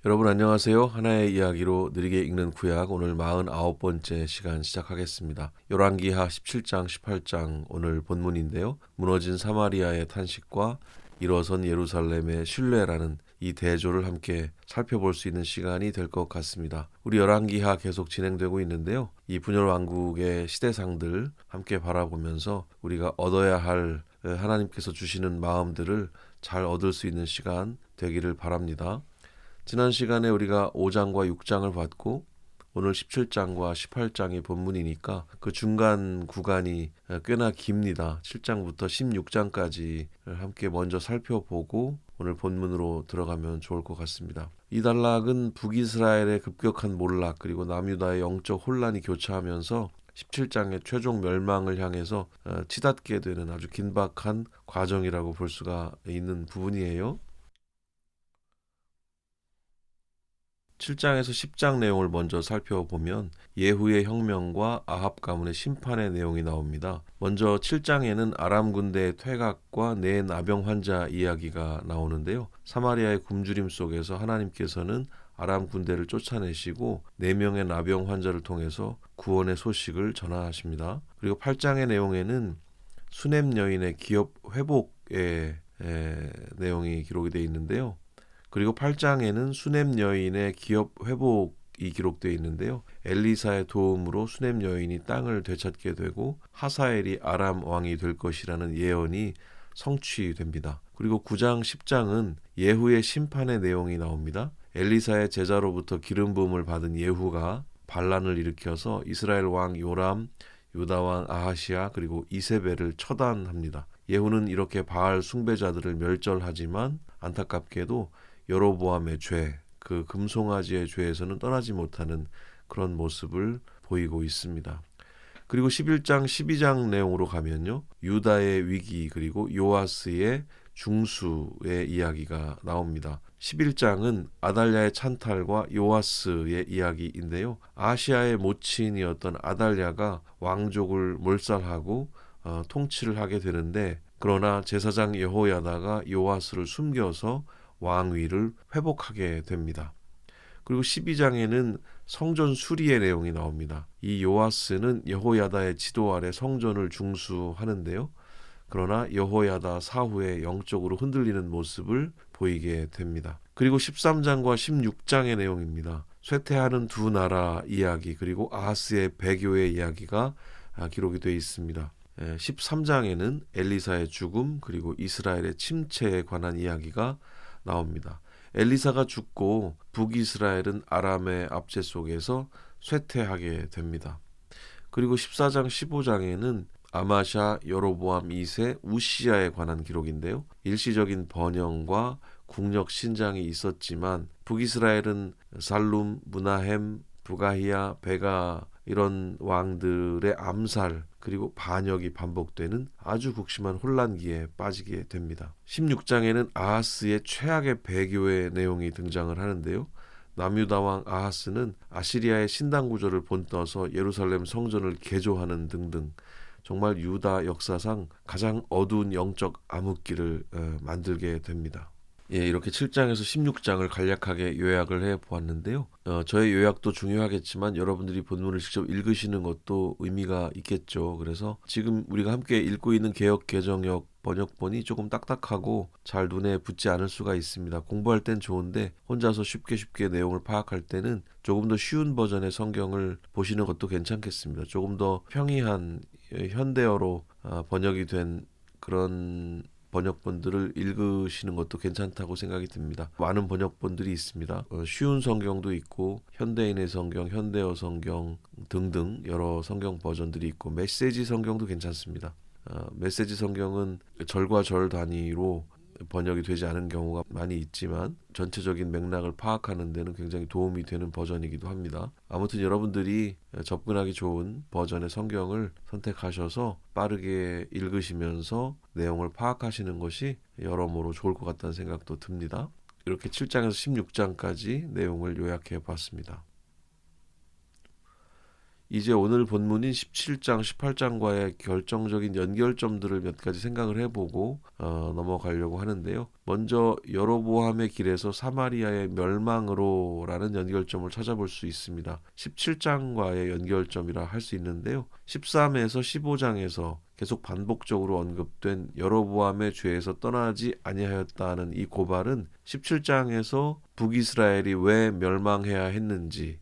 여러분 안녕하세요. 하나의 이야기로 느리게 읽는 구약 오늘 49번째 시간 시작하겠습니다. 열왕기하 17장 18장 오늘 본문인데요. 무너진 사마리아의 탄식과 일어선 예루살렘의 신뢰라는 이 대조를 함께 살펴볼 수 있는 시간이 될 것 같습니다. 우리 열왕기하 계속 진행되고 있는데요. 이 분열 왕국의 시대상들 함께 바라보면서 우리가 얻어야 할 하나님께서 주시는 마음들을 잘 얻을 수 있는 시간 되기를 바랍니다. 지난 시간에 우리가 5장과 6장을 봤고 오늘 17장과 18장이 본문이니까 그 중간 구간이 꽤나 깁니다. 7장부터 16장까지 함께 먼저 살펴보고 오늘 본문으로 들어가면 좋을 것 같습니다. 이 단락은 북이스라엘의 급격한 몰락 그리고 남유다의 영적 혼란이 교차하면서 17장의 최종 멸망을 향해서 치닫게 되는 아주 긴박한 과정이라고 볼 수가 있는 부분이에요. 7장에서 10장 내용을 먼저 살펴보면 예후의 혁명과 아합 가문의 심판의 내용이 나옵니다. 먼저 7장에는 아람 군대의 퇴각과 내 나병 환자 이야기가 나오는데요. 사마리아의 굶주림 속에서 하나님께서는 아람 군대를 쫓아내시고 4명의 나병 환자를 통해서 구원의 소식을 전하십니다. 그리고 8장의 내용에는 수넴 여인의 기업 회복의 내용이 기록이 되어 있는데요. 그리고 8장에는 수넴 여인의 기업 회복이 기록되어 있는데요. 엘리사의 도움으로 수넴 여인이 땅을 되찾게 되고 하사엘이 아람 왕이 될 것이라는 예언이 성취됩니다. 그리고 9장 10장은 예후의 심판의 내용이 나옵니다. 엘리사의 제자로부터 기름 부음을 받은 예후가 반란을 일으켜서 이스라엘 왕 요람, 유다 왕 아하시아 그리고 이세벨을 처단합니다. 예후는 이렇게 바알 숭배자들을 멸절하지만 안타깝게도 여로보암의 죄, 그 금송아지의 죄에서는 떠나지 못하는 그런 모습을 보이고 있습니다. 그리고 11장, 12장 내용으로 가면요. 유다의 위기 그리고 요아스의 중수의 이야기가 나옵니다. 11장은 아달랴의 찬탈과 요아스의 이야기인데요. 아시아의 모친이었던 아달랴가 왕족을 몰살하고 통치를 하게 되는데 그러나 제사장 여호야다가 요아스를 숨겨서 왕위를 회복하게 됩니다. 그리고 12장에는 성전 수리의 내용이 나옵니다. 이 요아스는 여호야다의 지도 아래 성전을 중수하는데요. 그러나 여호야다 사후에 영적으로 흔들리는 모습을 보이게 됩니다. 그리고 13장과 16장의 내용입니다. 쇠퇴하는 두 나라 이야기 그리고 아하스의 배교의 이야기가 기록이 되어 있습니다. 13장에는 엘리사의 죽음 그리고 이스라엘의 침체에 관한 이야기가 나옵니다. 엘리사가 죽고 북이스라엘은 아람의 압제 속에서 쇠퇴하게 됩니다. 그리고 14장 15장에는 아마샤, 여로보암 2세, 우시야에 관한 기록인데요. 일시적인 번영과 국력 신장이 있었지만 북이스라엘은 살룸, 무나헴, 부가히야, 베가 이런 왕들의 암살 그리고 반역이 반복되는 아주 극심한 혼란기에 빠지게 됩니다. 16장에는 아하스의 최악의 배교의 내용이 등장을 하는데요. 남유다 왕 아하스는 아시리아의 신당 구조를 본떠서 예루살렘 성전을 개조하는 등등 정말 유다 역사상 가장 어두운 영적 암흑기를 만들게 됩니다. 예, 이렇게 7장에서 16장을 간략하게 요약을 해 보았는데요. 저의 요약도 중요하겠지만 여러분들이 본문을 직접 읽으시는 것도 의미가 있겠죠. 그래서 지금 우리가 함께 읽고 있는 개역 개정역 번역본이 조금 딱딱하고 잘 눈에 붙지 않을 수가 있습니다. 공부할 땐 좋은데 혼자서 쉽게 내용을 파악할 때는 조금 더 쉬운 버전의 성경을 보시는 것도 괜찮겠습니다. 조금 더 평이한 현대어로 번역이 된 그런 번역본들을 읽으시는 것도 괜찮다고 생각이 듭니다. 많은 번역본들이 있습니다. 쉬운 성경도 있고 현대인의 성경, 현대어 성경 등등 여러 성경 버전들이 있고 메시지 성경도 괜찮습니다. 메시지 성경은 절과 절 단위로 번역이 되지 않은 경우가 많이 있지만 전체적인 맥락을 파악하는 데는 굉장히 도움이 되는 버전이기도 합니다. 아무튼 여러분들이 접근하기 좋은 버전의 성경을 선택하셔서 빠르게 읽으시면서 내용을 파악하시는 것이 여러모로 좋을 것 같다는 생각도 듭니다. 이렇게 7장에서 16장까지 내용을 요약해 봤습니다. 이제 오늘 본문인 17장, 18장과의 결정적인 연결점들을 몇 가지 생각을 해보고 넘어가려고 하는데요. 먼저 여로보암의 길에서 사마리아의 멸망으로라는 연결점을 찾아볼 수 있습니다. 17장과의 연결점이라 할 수 있는데요. 13에서 15장에서 계속 반복적으로 언급된 여로보암의 죄에서 떠나지 아니하였다는 이 고발은 17장에서 북이스라엘이 왜 멸망해야 했는지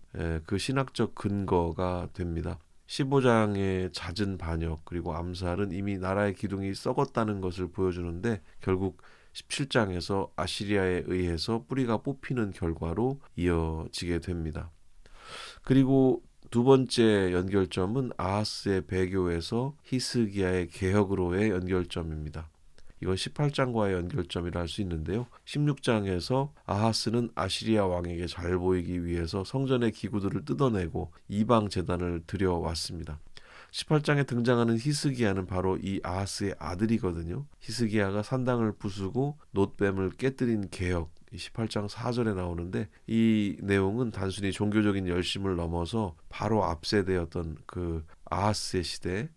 그 신학적 근거가 됩니다. 15장의 잦은 반역 그리고 암살은 이미 나라의 기둥이 썩었다는 것을 보여주는데 결국 17장에서 아시리아에 의해서 뿌리가 뽑히는 결과로 이어지게 됩니다. 그리고 두 번째 연결점은 아하스의 배교에서 히스기야의 개혁으로의 연결점입니다. 이건 18장과의 연결점이라 할 수 있는데요. 16장에서 아하스는 아시리아 왕에게 잘 보이기 위해서 성전의 기구들을 뜯어내고 이방 제단을 들여왔습니다. 18장에 등장하는 히스기야는 바로 이 아하스의 아들이거든요. 히스기야가 산당을 부수고 놋뱀을 깨뜨린 개혁, 18장 4절에 나오는데 이 내용은 단순히 종교적인 열심을 넘어서 바로 앞세대였던 그 아하스의 시대,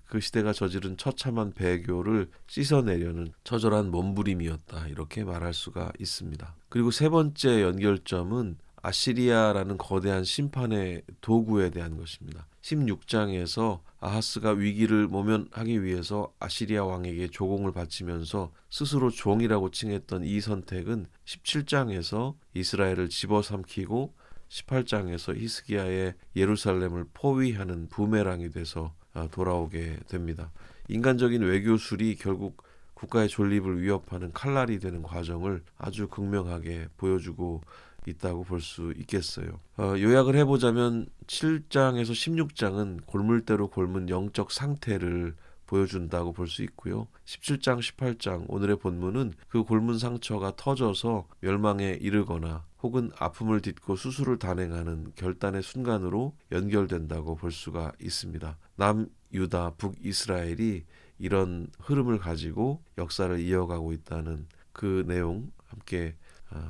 그 시대가 저지른 처참한 배교를 씻어내려는 처절한 몸부림이었다, 이렇게 말할 수가 있습니다. 그리고 세 번째 연결점은 아시리아라는 거대한 심판의 도구에 대한 것입니다. 16장에서 아하스가 위기를 모면하기 위해서 아시리아 왕에게 조공을 바치면서 스스로 종이라고 칭했던 이 선택은 17장에서 이스라엘을 집어삼키고 18장에서 히스기야의 예루살렘을 포위하는 부메랑이 돼서 돌아오게 됩니다. 인간적인 외교술이 결국 국가의 존립을 위협하는 칼날이 되는 과정을 아주 극명하게 보여주고 있다고 볼 수 있겠어요. 요약을 해보자면 7장에서 16장은 골물대로 골문 영적 상태를 보여준다고 볼 수 있고요. 17장, 18장 오늘의 본문은 그 골문 상처가 터져서 멸망에 이르거나 혹은 아픔을 딛고 수술을 단행하는 결단의 순간으로 연결된다고 볼 수가 있습니다. 남유다, 북이스라엘이 이런 흐름을 가지고 역사를 이어가고 있다는 그 내용 함께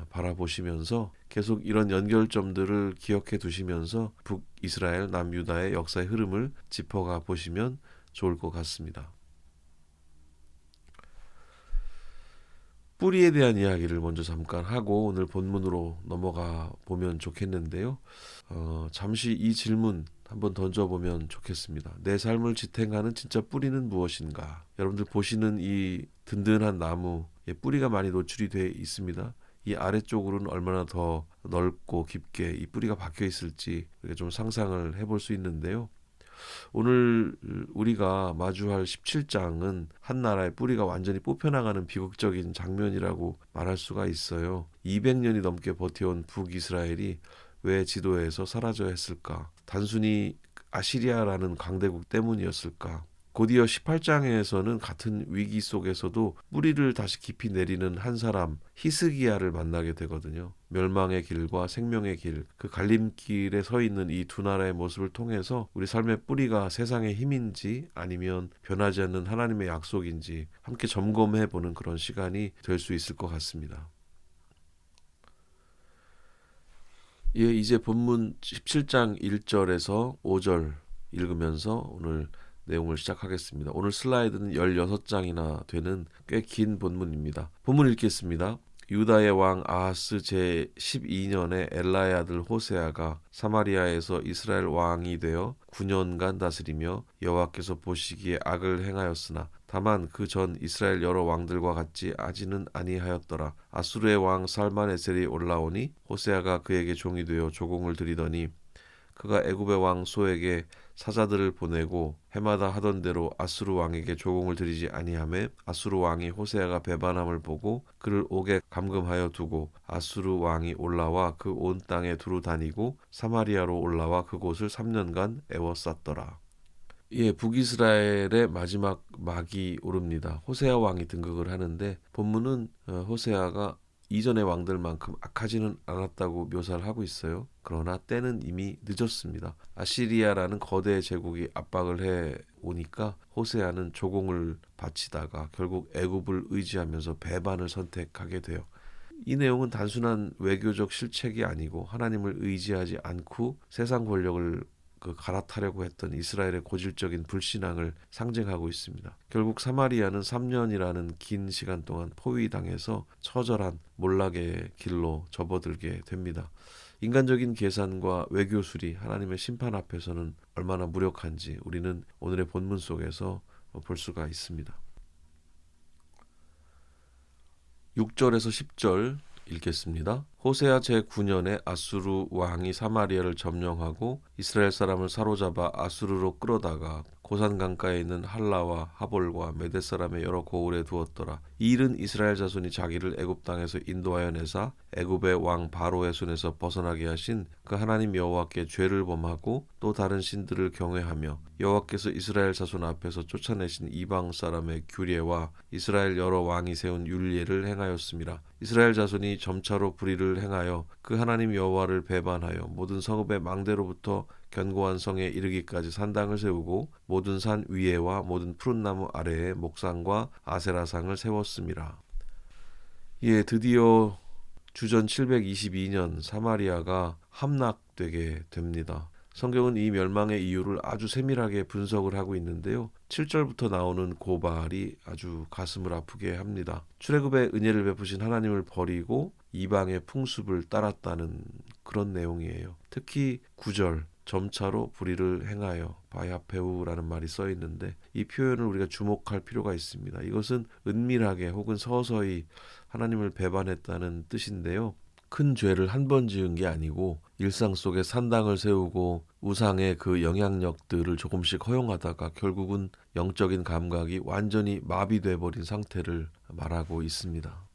바라보시면서 계속 이런 연결점들을 기억해 두시면서 북이스라엘, 남유다의 역사의 흐름을 짚어가 보시면 좋을 것 같습니다. 뿌리에 대한 이야기를 먼저 잠깐 하고 오늘 본문으로 넘어가 보면 좋겠는데요. 잠시 이 질문 한번 던져보면 좋겠습니다. 내 삶을 지탱하는 진짜 뿌리는 무엇인가? 여러분들 보시는 이 든든한 나무에 뿌리가 많이 노출이 되어 있습니다. 이 아래쪽으로는 얼마나 더 넓고 깊게 이 뿌리가 박혀 있을지 좀 상상을 해볼 수 있는데요. 오늘 우리가 마주할 17장은 한 나라의 뿌리가 완전히 뽑혀나가는 비극적인 장면이라고 말할 수가 있어요. 200년이 넘게 버텨온 북이스라엘이 왜 지도에서 사라져야 했을까? 단순히 아시리아라는 강대국 때문이었을까? 곧이어 18장에서는 같은 위기 속에서도 뿌리를 다시 깊이 내리는 한 사람, 히스기야를 만나게 되거든요. 멸망의 길과 생명의 길, 그 갈림길에 서 있는 이 두 나라의 모습을 통해서 우리 삶의 뿌리가 세상의 힘인지 아니면 변하지 않는 하나님의 약속인지 함께 점검해 보는 그런 시간이 될 수 있을 것 같습니다. 예, 이제 본문 17장 1절에서 5절 읽으면서 오늘 내용을 시작하겠습니다. 오늘 슬라이드는 16장이나 되는 꽤 긴 본문입니다. 본문 읽겠습니다. 유다의 왕 아하스 제12년에 엘라의 아들 호세아가 사마리아에서 이스라엘 왕이 되어 9년간 다스리며 여호와께서 보시기에 악을 행하였으나 다만 그 전 이스라엘 여러 왕들과 같이 하지는 아니하였더라. 아수르의 왕 살만에셀이 올라오니 호세아가 그에게 종이 되어 조공을 드리더니 그가 애굽의 왕 소에게 사자들을 보내고 해마다 하던 대로 아수르 왕에게 조공을 드리지 아니하매 아수르 왕이 호세아가 배반함을 보고 그를 옥에 감금하여 두고 아수르 왕이 올라와 그 온 땅에 두루 다니고 사마리아로 올라와 그곳을 3년간 애워쌌더라. 예, 북이스라엘의 마지막 막이 오릅니다. 호세아 왕이 등극을 하는데 본문은 호세아가 이전의 왕들만큼 악하지는 않았다고 묘사를 하고 있어요. 그러나 때는 이미 늦었습니다. 아시리아라는 거대 제국이 압박을 해 오니까 호세아는 조공을 바치다가 결국 애굽을 의지하면서 배반을 선택하게 돼요. 이 내용은 단순한 외교적 실책이 아니고 하나님을 의지하지 않고 세상 권력을 그 갈아타려고 했던 이스라엘의 고질적인 불신앙을 상징하고 있습니다. 결국 사마리아는 3년이라는 긴 시간 동안 포위당해서 처절한 몰락의 길로 접어들게 됩니다. 인간적인 계산과 외교술이 하나님의 심판 앞에서는 얼마나 무력한지 우리는 오늘의 본문 속에서 볼 수가 있습니다. 6절에서 10절 읽겠습니다. 호세아 제9년에 아수르 왕이 사마리아를 점령하고 이스라엘 사람을 사로잡아 아수르로 끌어다가 고산 강가에 있는 할라와 하볼과 메대 사람의 여러 고을에 두었더라. 이 일은 이스라엘 자손이 자기를 애굽 땅에서 인도하여 내사 애굽의 왕 바로의 손에서 벗어나게 하신 그 하나님 여호와께 죄를 범하고 또 다른 신들을 경외하며 여호와께서 이스라엘 자손 앞에서 쫓아내신 이방 사람의 규례와 이스라엘 여러 왕이 세운 율례를 행하였습니다. 이스라엘 자손이 점차로 불의를 행하여 그 하나님 여호와를 배반하여 모든 성읍의 망대로부터 견고한 성에 이르기까지 산당을 세우고 모든 산 위에와 모든 푸른 나무 아래에 목상과 아세라상을 세웠습니다. 예, 드디어 주전 722년 사마리아가 함락되게 됩니다. 성경은 이 멸망의 이유를 아주 세밀하게 분석을 하고 있는데요. 7절부터 나오는 고발이 아주 가슴을 아프게 합니다. 출애굽의 은혜를 베푸신 하나님을 버리고 이방의 풍습을 따랐다는 그런 내용이에요. 특히 9절 점차로 불의를 행하여 바야페우라는 말이 써 있는데 이 표현을 우리가 주목할 필요가 있습니다. 이것은 은밀하게 혹은 서서히 하나님을 배반했다는 뜻인데요. 큰 죄를 한 번 지은 게 아니고 일상 속에 산당을 세우고 우상의 그 영향력들을 조금씩 허용하다가 결국은 영적인 감각이 완전히 마비돼 버린 상태를 말하고 있습니다.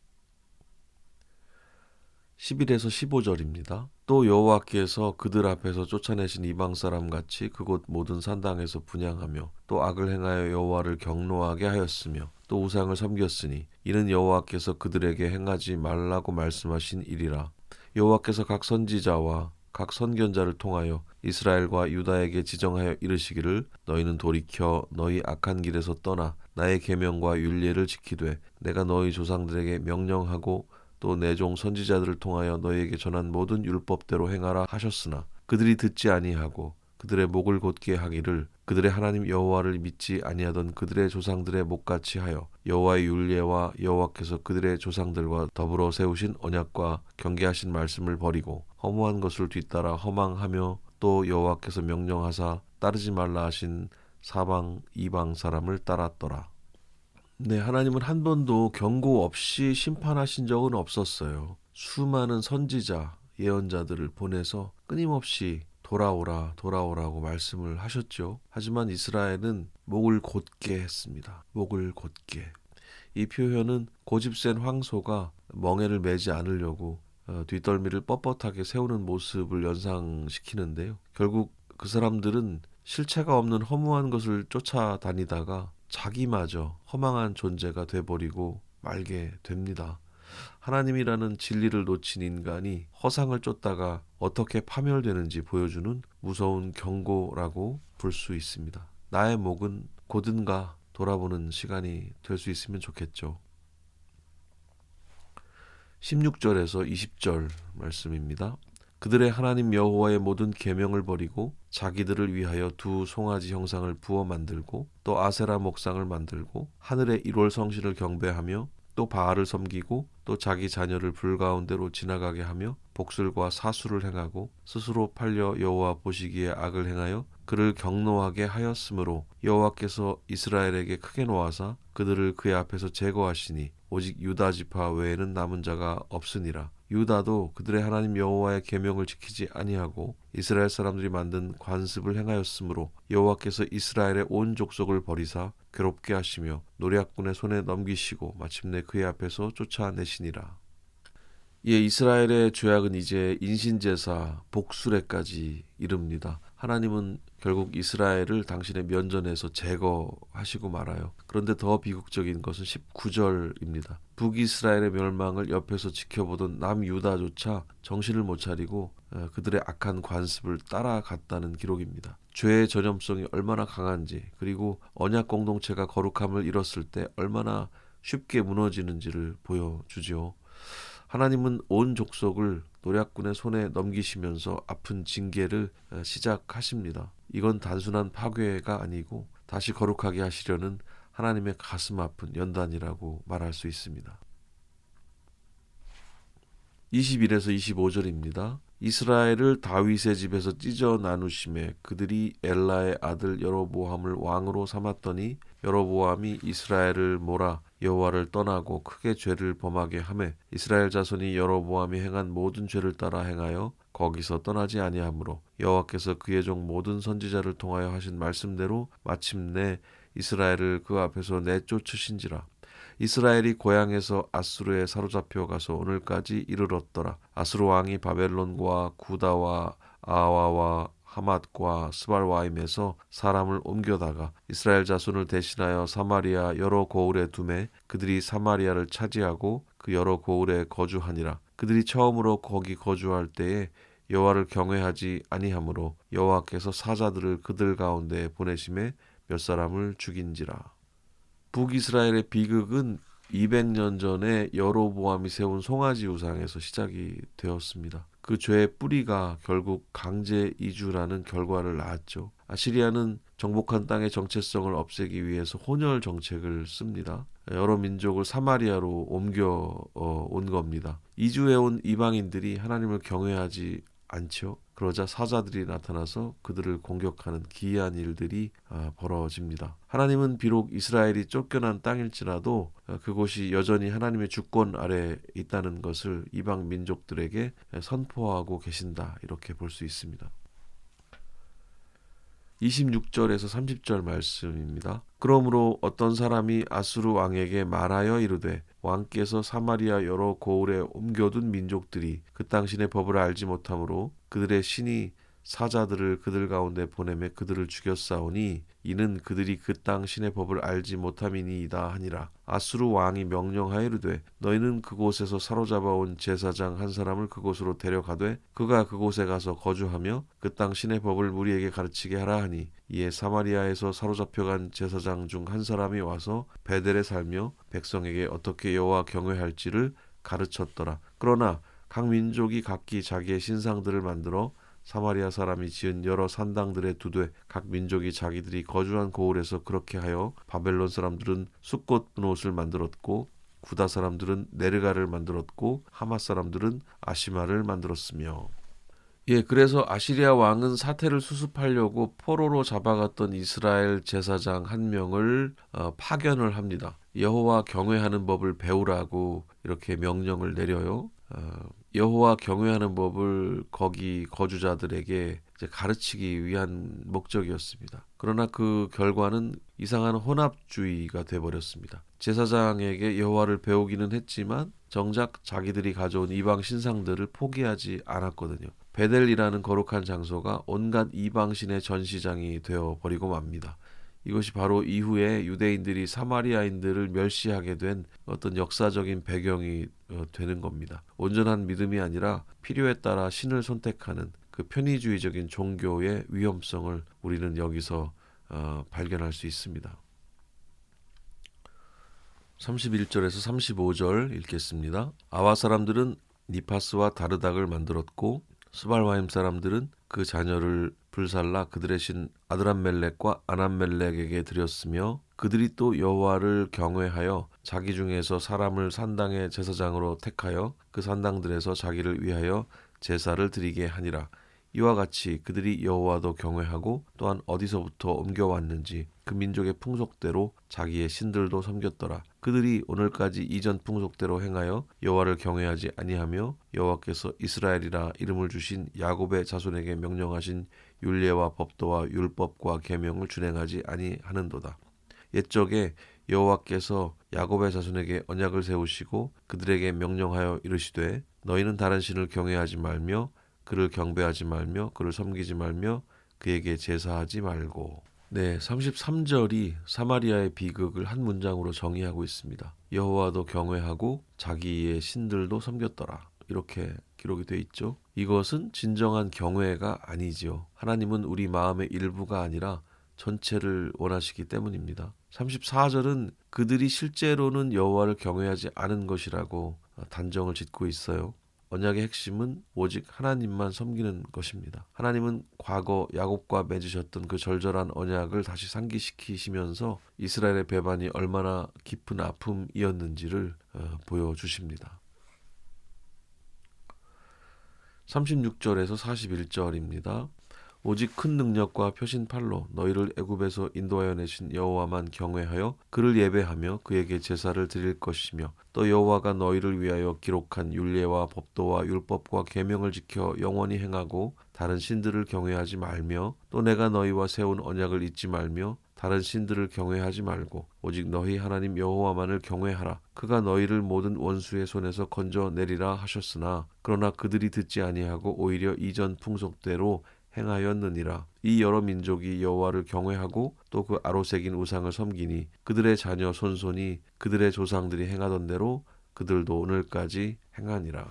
11에서 15절입니다. 또 여호와께서 그들 앞에서 쫓아내신 이방 사람 같이 그곳 모든 산당에서 분향하며 또 악을 행하여 여호와를 경노하게 하였으며 또 우상을 섬겼으니 이는 여호와께서 그들에게 행하지 말라고 말씀하신 일이라. 여호와께서 각 선지자와 각 선견자를 통하여 이스라엘과 유다에게 지정하여 이르시기를 너희는 돌이켜 너희 악한 길에서 떠나 나의 계명과 율례를 지키되 내가 너희 조상들에게 명령하고 또 내 종 선지자들을 통하여 너희에게 전한 모든 율법대로 행하라 하셨으나 그들이 듣지 아니하고 그들의 목을 곧게 하기를 그들의 하나님 여호와를 믿지 아니하던 그들의 조상들의 목같이 하여 여호와의 율례와 여호와께서 그들의 조상들과 더불어 세우신 언약과 경계하신 말씀을 버리고 허무한 것을 뒤따라 허망하며 또 여호와께서 명령하사 따르지 말라 하신 사방 이방 사람을 따랐더라. 네, 하나님은 한 번도 경고 없이 심판하신 적은 없었어요. 수많은 선지자, 예언자들을 보내서 끊임없이 돌아오라고 말씀을 하셨죠. 하지만 이스라엘은 목을 곧게 했습니다. 목을 곧게. 이 표현은 고집센 황소가 멍에를 매지 않으려고 뒷덜미를 뻣뻣하게 세우는 모습을 연상시키는데요. 결국 그 사람들은 실체가 없는 허무한 것을 쫓아다니다가 자기마저 허망한 존재가 돼버리고 말게 됩니다. 하나님이라는 진리를 놓친 인간이 허상을 쫓다가 어떻게 파멸되는지 보여주는 무서운 경고라고 볼 수 있습니다. 나의 목은 곧은가 돌아보는 시간이 될 수 있으면 좋겠죠. 16절에서 20절 말씀입니다. 그들의 하나님 여호와의 모든 계명을 버리고 자기들을 위하여 두 송아지 형상을 부어 만들고 또 아세라 목상을 만들고 하늘의 일월 성신을 경배하며 또 바알을 섬기고 또 자기 자녀를 불 가운데로 지나가게 하며 복술과 사수를 행하고 스스로 팔려 여호와 보시기에 악을 행하여 그를 경노하게 하였으므로 여호와께서 이스라엘에게 크게 노하사 그들을 그의 앞에서 제거하시니 오직 유다 지파 외에는 남은 자가 없으니라. 유다도 그들의 하나님 여호와의 계명을 지키지 아니하고 이스라엘 사람들이 만든 관습을 행하였으므로 여호와께서 이스라엘의 온 족속을 버리사 괴롭게 하시며 노략군의 손에 넘기시고 마침내 그의 앞에서 쫓아내시니라. 예, 이스라엘의 죄악은 이제 인신제사 복수례까지 이릅니다. 하나님은 결국 이스라엘을 당신의 면전에서 제거하시고 말아요. 그런데 더 비극적인 것은 19절입니다. 북이스라엘의 멸망을 옆에서 지켜보던 남유다조차 정신을 못 차리고 그들의 악한 관습을 따라갔다는 기록입니다. 죄의 전염성이 얼마나 강한지 그리고 언약 공동체가 거룩함을 잃었을 때 얼마나 쉽게 무너지는지를 보여주죠. 하나님은 온 족속을 노략군의 손에 넘기시면서 아픈 징계를 시작하십니다. 이건 단순한 파괴가 아니고 다시 거룩하게 하시려는 하나님의 가슴 아픈 연단이라고 말할 수 있습니다. 21에서 25절입니다. 이스라엘을 다윗의 집에서 찢어 나누심에 그들이 엘라의 아들 여로보암을 왕으로 삼았더니 여로보암이 이스라엘을 몰아 여호와를 떠나고 크게 죄를 범하게 하매 이스라엘 자손이 여로보암이 행한 모든 죄를 따라 행하여 거기서 떠나지 아니하므로 여호와께서 그의 종 모든 선지자를 통하여 하신 말씀대로 마침내 이스라엘을 그 앞에서 내쫓으신지라. 이스라엘이 고향에서 아수르에 사로잡혀 가서 오늘까지 이르렀더라. 아수르 왕이 바벨론과 구다와 아와와 하맛과 스발와임에서 사람을 옮겨다가 이스라엘 자손을 대신하여 사마리아 여러 고을에 두매 그들이 사마리아를 차지하고 그 여러 고을에 거주하니라. 그들이 처음으로 거기 거주할 때에 여호와를 경외하지 아니하므로 여호와께서 사자들을 그들 가운데 보내심에 몇 사람을 죽인지라. 북이스라엘의 비극은 200년 전에 여로보암이 세운 송아지 우상에서 시작이 되었습니다. 그 죄의 뿌리가 결국 강제 이주라는 결과를 낳았죠. 아시리아는 정복한 땅의 정체성을 없애기 위해서 혼혈 정책을 씁니다. 여러 민족을 사마리아로 옮겨 온 겁니다. 이주해온 이방인들이 하나님을 경외하지 않죠. 그러자 사자들이 나타나서 그들을 공격하는 기이한 일들이 벌어집니다. 하나님은 비록 이스라엘이 쫓겨난 땅일지라도 그곳이 여전히 하나님의 주권 아래 있다는 것을 이방 민족들에게 선포하고 계신다. 이렇게 볼 수 있습니다. 26절에서 30절 말씀입니다. 그러므로 어떤 사람이 아수르 왕에게 말하여 이르되 왕께서 사마리아 여러 고을에 옮겨둔 민족들이 그 당신의 법을 알지 못하므로 그들의 신이 사자들을 그들 가운데 보내매 그들을 죽였사오니 이는 그들이 그 땅 신의 법을 알지 못함이니이다 하니라. 아수르 왕이 명령하여 이르되 너희는 그곳에서 사로잡아온 제사장 한 사람을 그곳으로 데려가되 그가 그곳에 가서 거주하며 그 땅 신의 법을 무리에게 가르치게 하라 하니 이에 사마리아에서 사로잡혀간 제사장 중 한 사람이 와서 베델에 살며 백성에게 어떻게 여호와 경외할지를 가르쳤더라. 그러나 각 민족이 각기 자기의 신상들을 만들어 사마리아 사람이 지은 여러 산당들에 두되 각 민족이 자기들이 거주한 고을에서 그렇게 하여 바벨론 사람들은 숫꽃 분옷을 만들었고 구다 사람들은 네르가를 만들었고 하맛 사람들은 아시마를 만들었으며 그래서 아시리아 왕은 사태를 수습하려고 포로로 잡아갔던 이스라엘 제사장 한 명을 파견을 합니다. 여호와 경외하는 법을 배우라고 이렇게 명령을 내려요. 여호와 경외하는 법을 거기 거주자들에게 이제 가르치기 위한 목적이었습니다. 그러나 그 결과는 이상한 혼합주의가 되어버렸습니다. 제사장에게 여호와를 배우기는 했지만 정작 자기들이 가져온 이방 신상들을 포기하지 않았거든요. 베델이라는 거룩한 장소가 온갖 이방신의 전시장이 되어버리고 맙니다. 이것이 바로 이후에 유대인들이 사마리아인들을 멸시하게 된 어떤 역사적인 배경이 되는 겁니다. 온전한 믿음이 아니라 필요에 따라 신을 선택하는 그 편의주의적인 종교의 위험성을 우리는 여기서 발견할 수 있습니다. 31절에서 35절 읽겠습니다. 아와 사람들은 니파스와 다르닥을 만들었고 스발와임 사람들은 그 자녀를 불살라 그들의 신 아드람멜렉과 아남멜렉에게 드렸으며 그들이 또 여호와를 경외하여 자기 중에서 사람을 산당의 제사장으로 택하여 그 산당들에서 자기를 위하여 제사를 드리게 하니라. 이와 같이 그들이 여호와도 경외하고 또한 어디서부터 옮겨왔는지 그 민족의 풍속대로 자기의 신들도 섬겼더라. 그들이 오늘까지 이전 풍속대로 행하여 여호와를 경외하지 아니하며 여호와께서 이스라엘이라 이름을 주신 야곱의 자손에게 명령하신 율례와 법도와 율법과 계명을 준행하지 아니하는도다. 옛적에 여호와께서 야곱의 자손에게 언약을 세우시고 그들에게 명령하여 이르시되 너희는 다른 신을 경외하지 말며 그를 경배하지 말며 그를 섬기지 말며 그에게 제사하지 말고. 33절이 사마리아의 비극을 한 문장으로 정의하고 있습니다. 여호와도 경외하고 자기의 신들도 섬겼더라. 이렇게 기록이 되어 있죠. 이것은 진정한 경외가 아니지요. 하나님은 우리 마음의 일부가 아니라 전체를 원하시기 때문입니다. 34절은 그들이 실제로는 여호와를 경외하지 않은 것이라고 단정을 짓고 있어요. 언약의 핵심은 오직 하나님만 섬기는 것입니다. 하나님은 과거 야곱과 맺으셨던 그 절절한 언약을 다시 상기시키시면서 이스라엘의 배반이 얼마나 깊은 아픔이었는지를 보여주십니다. 36절에서 41절입니다. 오직 큰 능력과 표신팔로 너희를 애굽에서 인도하여 내신 여호와만 경외하여 그를 예배하며 그에게 제사를 드릴 것이며 또 여호와가 너희를 위하여 기록한 율례와 법도와 율법과 계명을 지켜 영원히 행하고 다른 신들을 경외하지 말며 또 내가 너희와 세운 언약을 잊지 말며 다른 신들을 경외하지 말고 오직 너희 하나님 여호와만을 경외하라. 그가 너희를 모든 원수의 손에서 건져내리라 하셨으나 그러나 그들이 듣지 아니하고 오히려 이전 풍속대로 행하였느니라. 이 여러 민족이 여호와를 경외하고 또 그 아로새긴 우상을 섬기니 그들의 자녀 손손이 그들의 조상들이 행하던 대로 그들도 오늘까지 행하니라.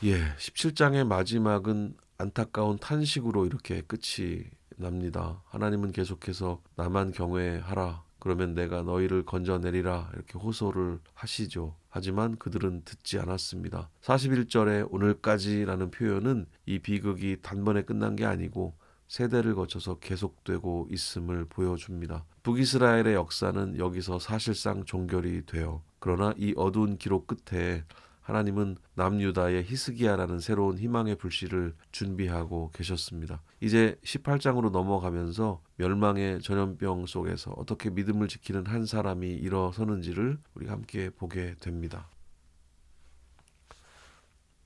17장의 마지막은 안타까운 탄식으로 이렇게 끝이 납니다. 하나님은 계속해서 나만 경외하라. 그러면 내가 너희를 건져내리라. 이렇게 호소를 하시죠. 하지만 그들은 듣지 않았습니다. 41절에 오늘까지라는 표현은 이 비극이 단번에 끝난 게 아니고 세대를 거쳐서 계속되고 있음을 보여줍니다. 북이스라엘의 역사는 여기서 사실상 종결이 돼요. 그러나 이 어두운 기록 끝에 하나님은 남유다의 히스기야라는 새로운 희망의 불씨를 준비하고 계셨습니다. 이제 18장으로 넘어가면서 멸망의 전염병 속에서 어떻게 믿음을 지키는 한 사람이 일어서는지를 우리가 함께 보게 됩니다.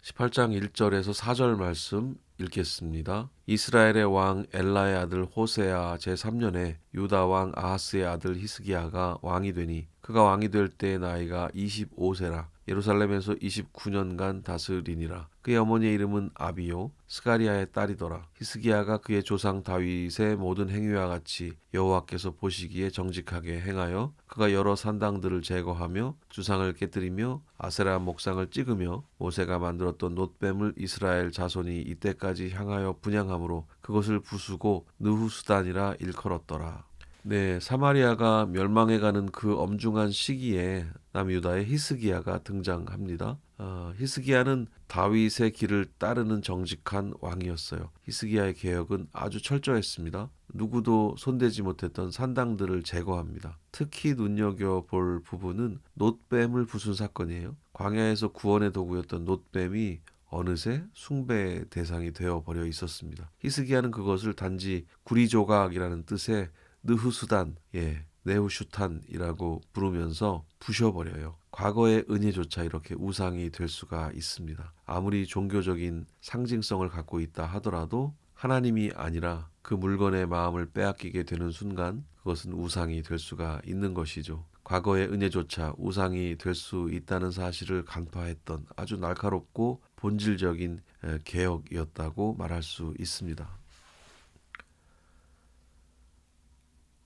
18장 1절에서 4절 말씀 읽겠습니다. 이스라엘의 왕 엘라의 아들 호세아 제3년에 유다 왕 아하스의 아들 히스기야가 왕이 되니 그가 왕이 될 때의 나이가 25세라. 예루살렘에서 29년간 다스리니라. 그의 어머니의 이름은 아비요 스가리아의 딸이더라. 히스기야가 그의 조상 다윗의 모든 행위와 같이 여호와께서 보시기에 정직하게 행하여 그가 여러 산당들을 제거하며 주상을 깨뜨리며 아세라 목상을 찍으며 모세가 만들었던 놋뱀을 이스라엘 자손이 이때까지 향하여 분향함으로 그것을 부수고 느후수단이라 일컬었더라. 사마리아가 멸망해가는 그 엄중한 시기에 남유다의 히스기야가 등장합니다. 히스기야는 다윗의 길을 따르는 정직한 왕이었어요. 히스기야의 개혁은 아주 철저했습니다. 누구도 손대지 못했던 산당들을 제거합니다. 특히 눈여겨볼 부분은 놋뱀을 부순 사건이에요. 광야에서 구원의 도구였던 놋뱀이 어느새 숭배의 대상이 되어버려 있었습니다. 히스기야는 그것을 단지 구리조각이라는 뜻의 느후수단, 네후슈탄이라고 부르면서 부셔버려요. 과거의 은혜조차 이렇게 우상이 될 수가 있습니다. 아무리 종교적인 상징성을 갖고 있다 하더라도 하나님이 아니라 그 물건의 마음을 빼앗기게 되는 순간 그것은 우상이 될 수가 있는 것이죠. 과거의 은혜조차 우상이 될 수 있다는 사실을 간파했던 아주 날카롭고 본질적인 개혁이었다고 말할 수 있습니다.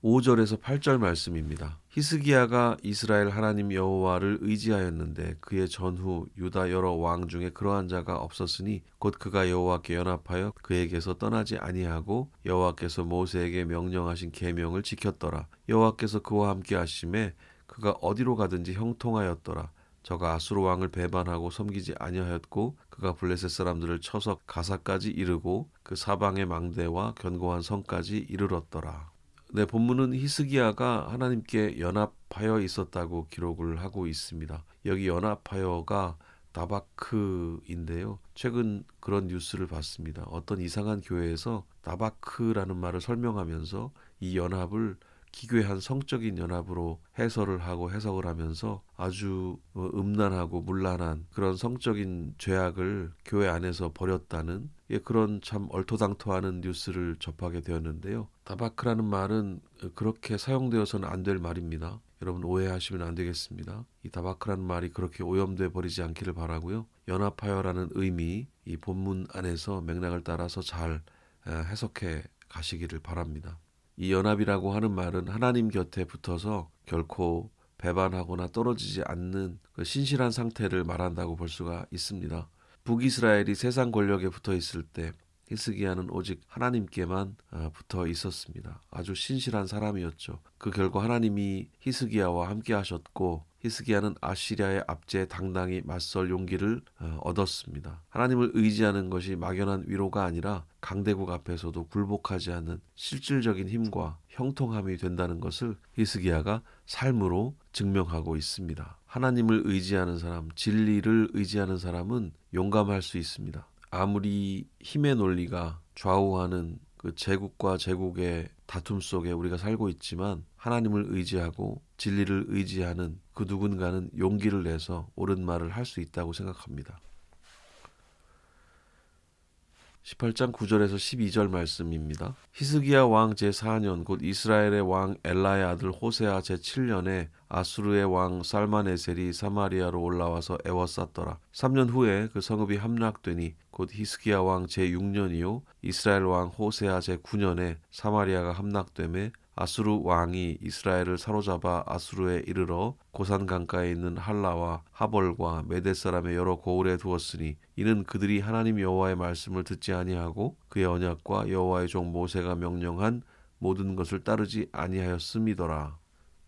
5절에서 8절 말씀입니다. 히스기야가 이스라엘 하나님 여호와를 의지하였는데 그의 전후 유다 여러 왕 중에 그러한 자가 없었으니 곧 그가 여호와께 연합하여 그에게서 떠나지 아니하고 여호와께서 모세에게 명령하신 계명을 지켰더라. 여호와께서 그와 함께 하심에 그가 어디로 가든지 형통하였더라. 저가 아수르 왕을 배반하고 섬기지 아니하였고 그가 블레셋 사람들을 쳐서 가사까지 이르고 그 사방의 망대와 견고한 성까지 이르렀더라. 본문은 히스기야가 하나님께 연합하여 있었다고 기록을 하고 있습니다. 여기 연합하여가 다바크인데요. 최근 그런 뉴스를 봤습니다. 어떤 이상한 교회에서 다바크라는 말을 설명하면서 이 연합을 기괴한 성적인 연합으로 해설을 하고 해석을 하면서 아주 음란하고 문란한 그런 성적인 죄악을 교회 안에서 벌였다는 그런 참 얼토당토하는 뉴스를 접하게 되었는데요. 다바크라는 말은 그렇게 사용되어서는 안 될 말입니다. 여러분 오해하시면 안 되겠습니다. 이 다바크라는 말이 그렇게 오염돼 버리지 않기를 바라고요. 연합하여라는 의미 이 본문 안에서 맥락을 따라서 잘 해석해 가시기를 바랍니다. 이 연합이라고 하는 말은 하나님 곁에 붙어서 결코 배반하거나 떨어지지 않는 그 신실한 상태를 말한다고 볼 수가 있습니다. 북이스라엘이 세상 권력에 붙어 있을 때 히스기야는 오직 하나님께만 붙어 있었습니다. 아주 신실한 사람이었죠. 그 결과 하나님이 히스기야와 함께 하셨고 히스기야는 아시리아의 압제에 당당히 맞설 용기를 얻었습니다. 하나님을 의지하는 것이 막연한 위로가 아니라 강대국 앞에서도 굴복하지 않는 실질적인 힘과 형통함이 된다는 것을 히스기야가 삶으로 증명하고 있습니다. 하나님을 의지하는 사람, 진리를 의지하는 사람은 용감할 수 있습니다. 아무리 힘의 논리가 좌우하는 그 제국과 제국의 다툼 속에 우리가 살고 있지만 하나님을 의지하고 진리를 의지하는 그 누군가는 용기를 내서 옳은 말을 할 수 있다고 생각합니다. 18장 9절에서 12절 말씀입니다. 히스기야 왕 제4년 곧 이스라엘의 왕 엘라의 아들 호세아 제7년에 아수르의 왕 살마네셀이 사마리아로 올라와서 애워쌌더라. 3년 후에 그 성읍이 함락되니 곧 히스기야 왕 제6년이요 이스라엘 왕 호세아 제9년에 사마리아가 함락되매 아수르 왕이 이스라엘을 사로잡아 아수르에 이르러 고산 강가에 있는 할라와 하볼과 메대 사람의 여러 고을에 두었으니 이는 그들이 하나님 여호와의 말씀을 듣지 아니하고 그의 언약과 여호와의 종 모세가 명령한 모든 것을 따르지 아니하였음이더라.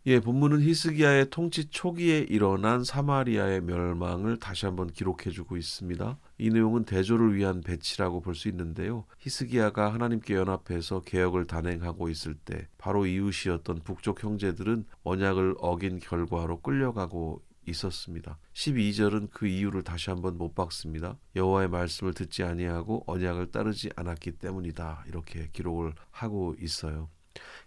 예, 본문은 히스기야의 통치 초기에 일어난 사마리아의 멸망을 다시 한번 기록해주고 있습니다. 이 내용은 대조를 위한 배치라고 볼 수 있는데요. 히스기야가 하나님께 연합해서 개혁을 단행하고 있을 때 바로 이웃이었던 북쪽 형제들은 언약을 어긴 결과로 끌려가고 있었습니다. 12절은 그 이유를 다시 한번 못 박습니다. 여호와의 말씀을 듣지 아니하고 언약을 따르지 않았기 때문이다. 이렇게 기록을 하고 있어요.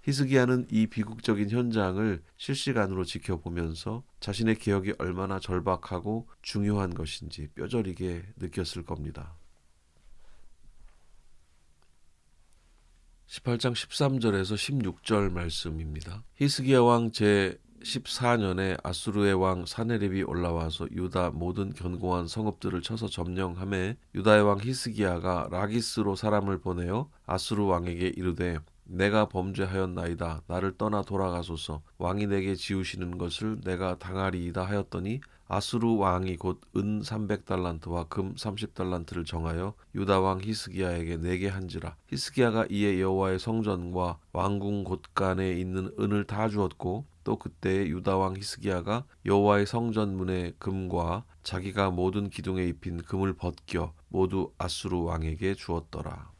히스기야는 이 비극적인 현장을 실시간으로 지켜보면서 자신의 개혁이 얼마나 절박하고 중요한 것인지 뼈저리게 느꼈을 겁니다. 18장 13절에서 16절 말씀입니다. 히스기야 왕 제14년에 아수르의 왕 사네립이 올라와서 유다 모든 견고한 성읍들을 쳐서 점령하매 유다의 왕 히스기야가 라기스로 사람을 보내어 아수르 왕에게 이르되 내가 범죄하였나이다. 나를 떠나 돌아가소서. 왕이 내게 지우시는 것을 내가 당하리이다 하였더니 아수르 왕이 곧 은 300달란트와 금 30달란트를 정하여 유다 왕 히스기야에게 내게 한지라. 히스기야가 이에 여호와의 성전과 왕궁 곳간에 있는 은을 다 주었고 또 그때에 유다 왕 히스기야가 여호와의 성전 문의 금과 자기가 모든 기둥에 입힌 금을 벗겨 모두 아수르 왕에게 주었더라.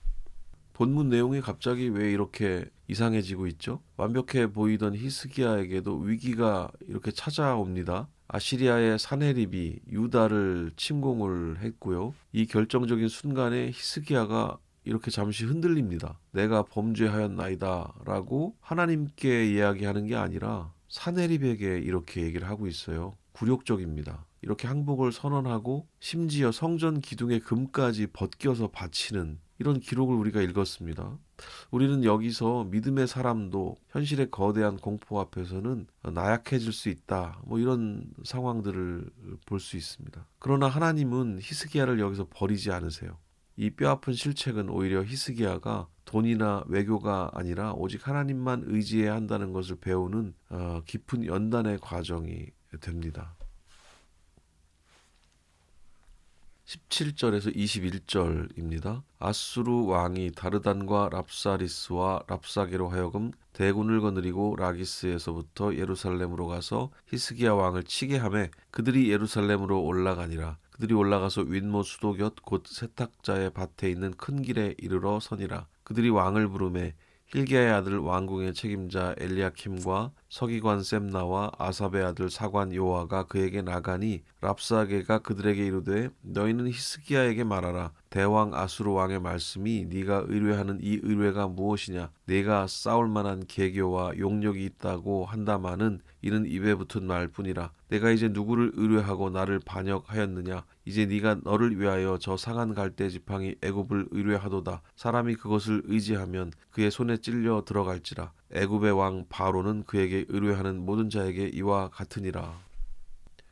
본문 내용이 갑자기 왜 이렇게 이상해지고 있죠? 완벽해 보이던 히스기야에게도 위기가 이렇게 찾아옵니다. 아시리아의 사네립이 유다를 침공을 했고요. 이 결정적인 순간에 히스기야가 이렇게 잠시 흔들립니다. 내가 범죄하였나이다 라고 하나님께 이야기하는 게 아니라 사네립에게 이렇게 얘기를 하고 있어요. 굴욕적입니다. 이렇게 항복을 선언하고 심지어 성전 기둥의 금까지 벗겨서 바치는 이런 기록을 우리가 읽었습니다. 우리는 여기서 믿음의 사람도 현실의 거대한 공포 앞에서는 나약해질 수 있다. 이런 상황들을 볼 수 있습니다. 그러나 하나님은 히스기야를 여기서 버리지 않으세요. 이 뼈아픈 실책은 오히려 히스기야가 돈이나 외교가 아니라 오직 하나님만 의지해야 한다는 것을 배우는 깊은 연단의 과정이 됩니다. 17절에서 21절입니다. 아수르 왕이 다르단과 랍사리스와 랍사게로 하여금 대군을 거느리고 라기스에서부터 예루살렘으로 가서 히스기야 왕을 치게 하매 그들이 예루살렘으로 올라가니라. 그들이 올라가서 윗모 수도 곁 곧 세탁자의 밭에 있는 큰 길에 이르러 서니라. 그들이 왕을 부르매 힐기야의 아들 왕궁의 책임자 엘리야킴과 서기관 셈나와 아삽의 아들 사관 요아가 그에게 나가니 랍사게가 그들에게 이르되 너희는 히스기야에게 말하라. 대왕 아수르 왕의 말씀이 네가 의뢰하는 이 의뢰가 무엇이냐. 네가 싸울 만한 계교와 용력이 있다고 한다마는 이는 입에 붙은 말뿐이라. 내가 이제 누구를 의뢰하고 나를 반역하였느냐. 이제 네가 너를 위하여 저 상한 갈대 지팡이 애굽을 의뢰하도다. 사람이 그것을 의지하면 그의 손에 찔려 들어갈지라. 애굽의 왕 바로는 그에게 의뢰하는 모든 자에게 이와 같으니라.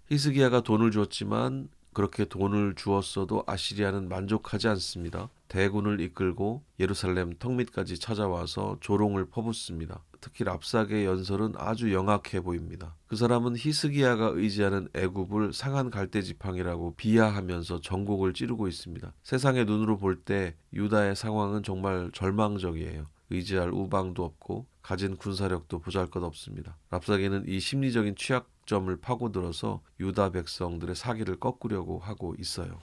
히스기야가 돈을 주었지만 그렇게 돈을 주었어도 아시리아는 만족하지 않습니다. 대군을 이끌고 예루살렘 턱밑까지 찾아와서 조롱을 퍼붓습니다. 특히 랍사게의 연설은 아주 영악해 보입니다. 그 사람은 히스기야가 의지하는 애굽을 상한 갈대지팡이라고 비하하면서 전곡을 찌르고 있습니다. 세상의 눈으로 볼 때 유다의 상황은 정말 절망적이에요. 의지할 우방도 없고 가진 군사력도 보잘것없습니다. 랍사게는 이 심리적인 취약 득점을 파고들어서 유다 백성들의 사기를 꺾으려고 하고 있어요.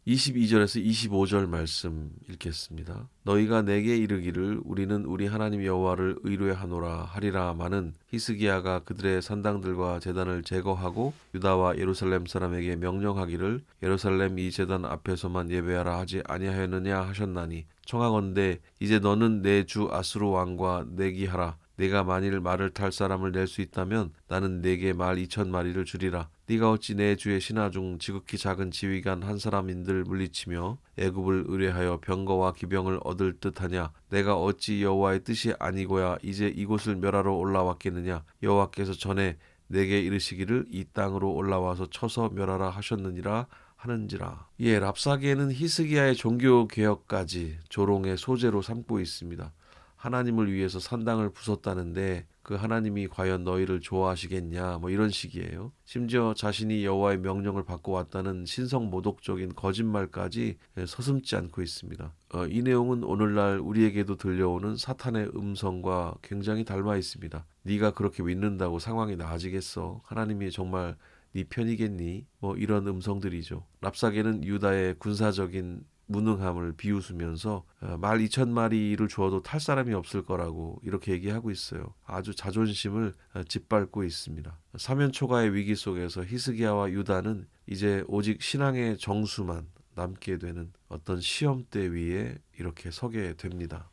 22절에서 25절 말씀 읽겠습니다. 너희가 내게 이르기를 우리는 우리 하나님 여호와를 의뢰하노라 하리라마는 히스기야가 그들의 산당들과 제단을 제거하고 유다와 예루살렘 사람에게 명령하기를 예루살렘 이 제단 앞에서만 예배하라 하지 아니하였느냐 하셨나니 청하건대 이제 너는 내 주 아수르 왕과 내기하라. 네가 만일 말을 탈 사람을 낼 수 있다면 나는 네게 말 2,000마리를 주리라. 네가 어찌 내 주의 신하 중 지극히 작은 지휘관 한 사람인들 물리치며 애굽을 의뢰하여 병거와 기병을 얻을 듯하냐. 내가 어찌 여호와의 뜻이 아니고야 이제 이곳을 멸하러 올라왔겠느냐. 여호와께서 전에 내게 이르시기를 이 땅으로 올라와서 쳐서 멸하라 하셨느니라 하는지라. 랍사게는 히스기야의 종교 개혁까지 조롱의 소재로 삼고 있습니다. 하나님을 위해서 산당을 부쉈다는데 그 하나님이 과연 너희를 좋아하시겠냐 이런 식이에요. 심지어 자신이 여호와의 명령을 받고 왔다는 신성모독적인 거짓말까지 서슴지 않고 있습니다. 이 내용은 오늘날 우리에게도 들려오는 사탄의 음성과 굉장히 닮아 있습니다. 네가 그렇게 믿는다고 상황이 나아지겠어? 하나님이 정말 네 편이겠니? 이런 음성들이죠. 랍사게는 유다의 군사적인 무능함을 비웃으면서 말 2,000마리를 주어도 탈 사람이 없을 거라고 이렇게 얘기하고 있어요. 아주 자존심을 짓밟고 있습니다. 사면초가의 위기 속에서 히스기야와 유다는 이제 오직 신앙의 정수만 남게 되는 어떤 시험대 위에 이렇게 서게 됩니다.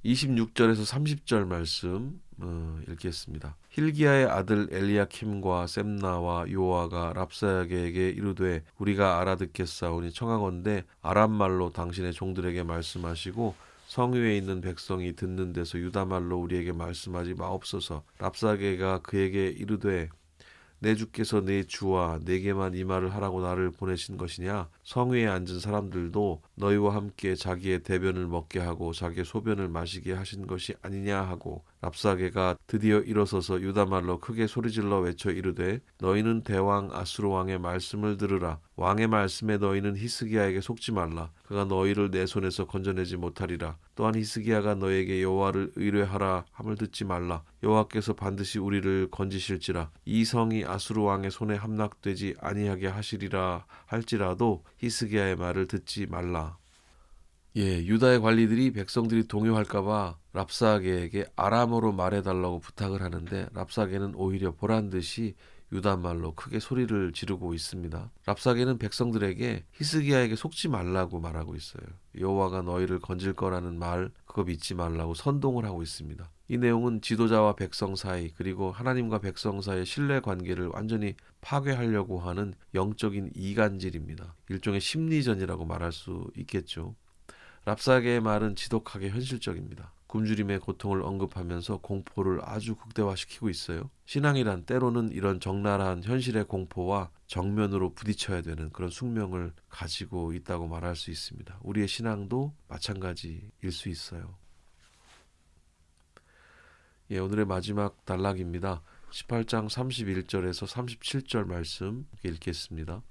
26절에서 30절 말씀 읽겠습니다. hil기야의 아들 엘리야킴과 셈나와 요아가 랍사게에게 이르되 우리가 알아듣겠사오니 청하건대 아람 말로 당신의 종들에게 말씀하시고 성위에 있는 백성이 듣는 데서 유다 말로 우리에게 말씀하지 마옵소서. 랍사게가 그에게 이르되 내 주께서 내 주와 내게만 이 말을 하라고 나를 보내신 것이냐? 성위에 앉은 사람들도 너희와 함께 자기의 대변을 먹게 하고 자기의 소변을 마시게 하신 것이 아니냐 하고 랍사게가 드디어 일어서서 유다 말로 크게 소리질러 외쳐 이르되 너희는 대왕 아수르 왕의 말씀을 들으라. 왕의 말씀에 너희는 히스기야에게 속지 말라. 그가 너희를 내 손에서 건져내지 못하리라. 또한 히스기야가 너에게 여호와를 의뢰하라 함을 듣지 말라. 여호와께서 반드시 우리를 건지실지라. 이 성이 아수르 왕의 손에 함락되지 아니하게 하시리라 할지라도 히스기야의 말을 듣지 말라. 유다의 관리들이 백성들이 동요할까봐 랍사게에게 아람어로 말해달라고 부탁을 하는데 랍사게는 오히려 보란듯이 유다 말로 크게 소리를 지르고 있습니다. 랍사게는 백성들에게 히스기야에게 속지 말라고 말하고 있어요. 여호와가 너희를 건질 거라는 말 그거 믿지 말라고 선동을 하고 있습니다. 이 내용은 지도자와 백성 사이 그리고 하나님과 백성 사이의 신뢰 관계를 완전히 파괴하려고 하는 영적인 이간질입니다. 일종의 심리전이라고 말할 수 있겠죠. 랍사게의 말은 지독하게 현실적입니다. 굶주림의 고통을 언급하면서 공포를 아주 극대화시키고 있어요. 신앙이란 때로는 이런 적나라한 현실의 공포와 정면으로 부딪혀야 되는 그런 숙명을 가지고 있다고 말할 수 있습니다. 우리의 신앙도 마찬가지일 수 있어요. 오늘의 마지막 단락입니다. 18장 31절에서 37절 말씀 읽겠습니다.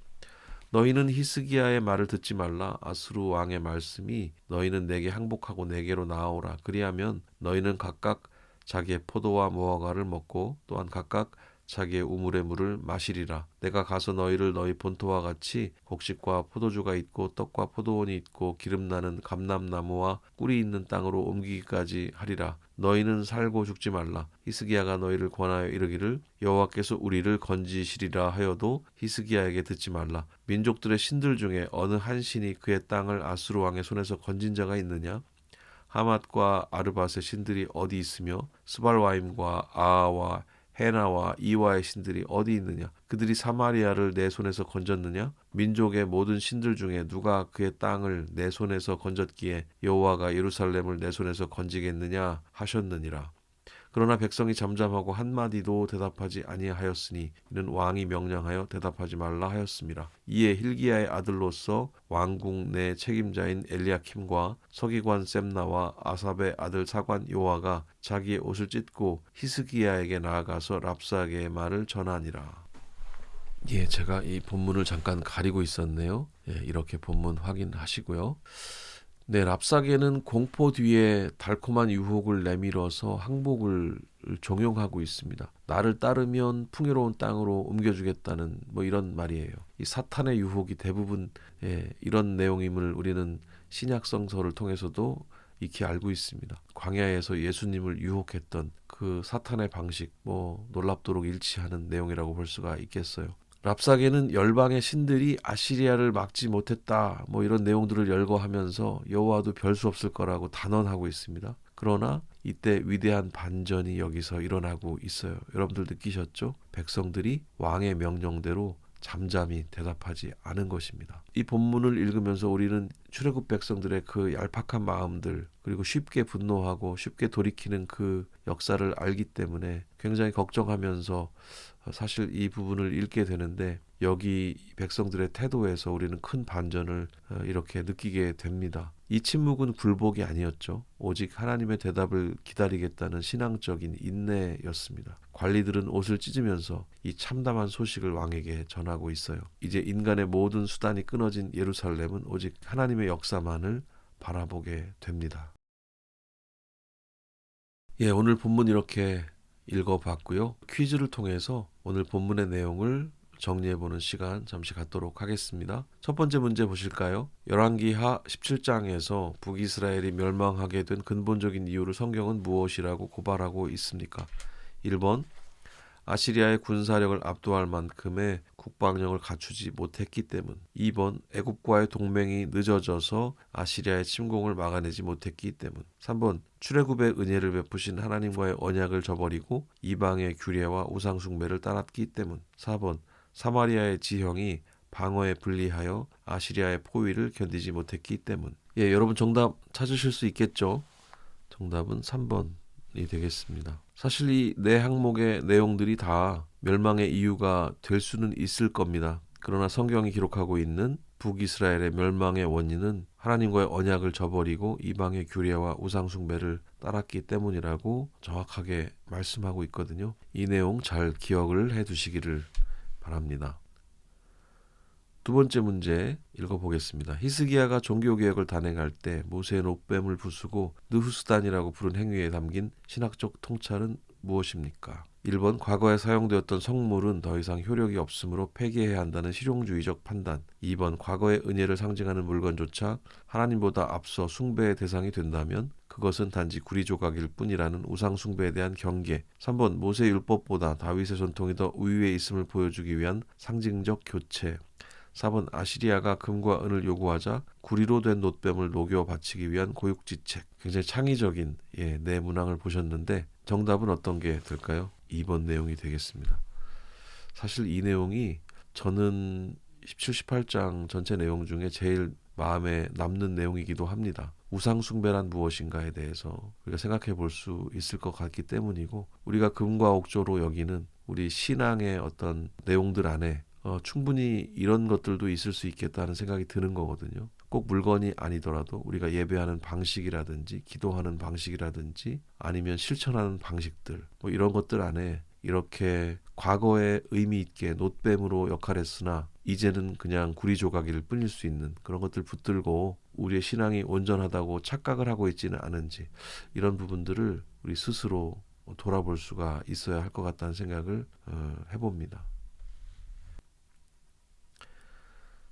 너희는 히스기야의 말을 듣지 말라. 아수르 왕의 말씀이 너희는 내게 항복하고 내게로 나아오라. 그리하면 너희는 각각 자기의 포도와 무화과를 먹고 또한 각각 자기의 우물의 물을 마시리라. 내가 가서 너희를 너희 본토와 같이 곡식과 포도주가 있고 떡과 포도원이 있고 기름나는 감람나무와 꿀이 있는 땅으로 옮기기까지 하리라. 너희는 살고 죽지 말라. 히스기야가 너희를 권하여 이르기를 여호와께서 우리를 건지시리라 하여도 히스기야에게 듣지 말라. 민족들의 신들 중에 어느 한 신이 그의 땅을 아수르 왕의 손에서 건진 자가 있느냐? 하맛과 아르밧의 신들이 어디 있으며 스발와임과 아아와 헤나와 이와의 신들이 어디 있느냐? 그들이 사마리아를 내 손에서 건졌느냐? 민족의 모든 신들 중에 누가 그의 땅을 내 손에서 건졌기에 여호와가 예루살렘을 내 손에서 건지겠느냐 하셨느니라. 그러나 백성이 잠잠하고 한마디도 대답하지 아니하였으니 이는 왕이 명령하여 대답하지 말라 하였습니다. 이에 hil기야의 아들로서 왕궁 내 책임자인 엘리야킴과 서기관 셈나와 아삽의 아들 사관 요아가 자기의 옷을 찢고 히스기야에게 나아가서 랍사게의 말을 전하니라. 제가 이 본문을 잠깐 가리고 있었네요. 이렇게 본문 확인하시고요. 네, 랍사게는 공포 뒤에 달콤한 유혹을 내밀어서 항복을 종용하고 있습니다. 나를 따르면 풍요로운 땅으로 옮겨주겠다는 뭐 이런 말이에요. 이 사탄의 유혹이 대부분 이런 내용임을 우리는 신약 성서를 통해서도 익히 알고 있습니다. 광야에서 예수님을 유혹했던 그 사탄의 방식, 뭐 놀랍도록 일치하는 내용이라고 볼 수가 있겠어요. 랍사게는 열방의 신들이 아시리아를 막지 못했다, 뭐 이런 내용들을 열거하면서 여호와도 별 수 없을 거라고 단언하고 있습니다. 그러나 이때 위대한 반전이 여기서 일어나고 있어요. 여러분들 느끼셨죠? 백성들이 왕의 명령대로 잠잠히 대답하지 않은 것입니다. 이 본문을 읽으면서 우리는 출애굽 백성들의 그 얄팍한 마음들, 그리고 쉽게 분노하고 쉽게 돌이키는 그 역사를 알기 때문에 굉장히 걱정하면서 사실 이 부분을 읽게 되는데, 여기 백성들의 태도에서 우리는 큰 반전을 이렇게 느끼게 됩니다. 이 침묵은 굴복이 아니었죠. 오직 하나님의 대답을 기다리겠다는 신앙적인 인내였습니다. 관리들은 옷을 찢으면서 이 참담한 소식을 왕에게 전하고 있어요. 이제 인간의 모든 수단이 끊어진 예루살렘은 오직 하나님의 역사만을 바라보게 됩니다. 예, 오늘 본문 이렇게 읽어봤고요. 퀴즈를 통해서 오늘 본문의 내용을 정리해보는 시간 잠시 갖도록 하겠습니다. 첫 번째 문제 보실까요? 열왕기하 17장에서 북이스라엘이 멸망하게 된 근본적인 이유를 성경은 무엇이라고 고발하고 있습니까? 1번, 아시리아의 군사력을 압도할 만큼의 국방력을 갖추지 못했기 때문. 2번, 애굽과의 동맹이 늦어져서 아시리아의 침공을 막아내지 못했기 때문. 3번, 출애굽의 은혜를 베푸신 하나님과의 언약을 저버리고 이방의 규례와 우상 숭배를 따랐기 때문. 4번, 사마리아의 지형이 방어에 불리하여 아시리아의 포위를 견디지 못했기 때문. 예, 여러분 정답 찾으실 수 있겠죠? 정답은 3번이 되겠습니다. 사실 이 네 항목의 내용들이 다 멸망의 이유가 될 수는 있을 겁니다. 그러나 성경이 기록하고 있는 북이스라엘의 멸망의 원인은 하나님과의 언약을 저버리고 이방의 규례와 우상 숭배를 따랐기 때문이라고 정확하게 말씀하고 있거든요. 이 내용 잘 기억을 해 두시기를 바랍니다. 두 번째 문제 읽어보겠습니다. 히스기야가 종교개혁을 단행할 때 모세의 놋뱀을 부수고 느후스단이라고 부른 행위에 담긴 신학적 통찰은 무엇입니까? 1번, 과거에 사용되었던 성물은 더 이상 효력이 없으므로 폐기해야 한다는 실용주의적 판단. 2번, 과거의 은혜를 상징하는 물건조차 하나님보다 앞서 숭배의 대상이 된다면 그것은 단지 구리조각일 뿐이라는 우상 숭배에 대한 경계. 3번, 모세 율법보다 다윗의 전통이 더 우위에 있음을 보여주기 위한 상징적 교체. 4번, 아시리아가 금과 은을 요구하자 구리로 된 놋뱀을 녹여 바치기 위한 고육지책. 굉장히 창의적인 네 문항을 보셨는데 정답은 어떤 게 될까요? 2번 내용이 되겠습니다. 사실 이 내용이 저는 17, 18장 전체 내용 중에 제일 마음에 남는 내용이기도 합니다. 우상 숭배란 무엇인가에 대해서 우리가 생각해 볼 수 있을 것 같기 때문이고, 우리가 금과 옥조로 여기는 우리 신앙의 어떤 내용들 안에 충분히 이런 것들도 있을 수 있겠다는 생각이 드는 거거든요. 꼭 물건이 아니더라도 우리가 예배하는 방식이라든지 기도하는 방식이라든지 아니면 실천하는 방식들, 뭐 이런 것들 안에 이렇게 과거에 의미 있게 놋뱀으로 역할했으나 이제는 그냥 구리조각일 뿐일 수 있는 그런 것들 붙들고 우리의 신앙이 온전하다고 착각을 하고 있지는 않은지, 이런 부분들을 우리 스스로 돌아볼 수가 있어야 할 것 같다는 생각을 해봅니다.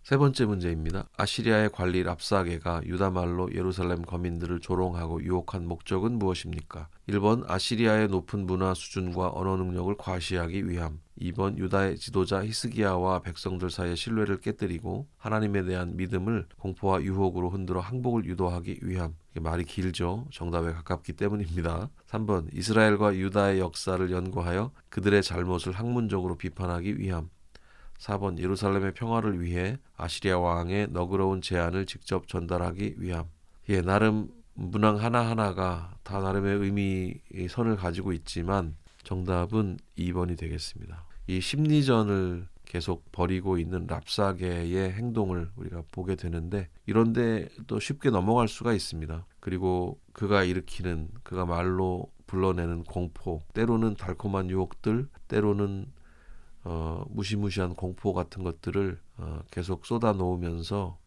세 번째 문제입니다. 아시리아의 관리 랍사게가 유다 말로 예루살렘 거민들을 조롱하고 유혹한 목적은 무엇입니까? 1번, 아시리아의 높은 문화 수준과 언어 능력을 과시하기 위함. 2번, 유다의 지도자 히스기야와 백성들 사이의 신뢰를 깨뜨리고 하나님에 대한 믿음을 공포와 유혹으로 흔들어 항복을 유도하기 위함. 이게 말이 길죠. 정답에 가깝기 때문입니다. 3번, 이스라엘과 유다의 역사를 연구하여 그들의 잘못을 학문적으로 비판하기 위함. 4번, 예루살렘의 평화를 위해 아시리아 왕의 너그러운 제안을 직접 전달하기 위함. 예, 나름 문항 하나하나가 다 나름의 의미 선을 가지고 있지만 정답은 2번이 되겠습니다. 이 심리전을 계속 벌이고 있는 랍사게의 행동을 우리가 보게 되는데, 이런데 또 쉽게 넘어갈 수가 있습니다. 그리고 그가 일으키는, 그가 말로 불러내는 공포, 때로는 달콤한 유혹들, 때로는 무시무시한 공포 같은 것들을 계속 쏟아 놓으면서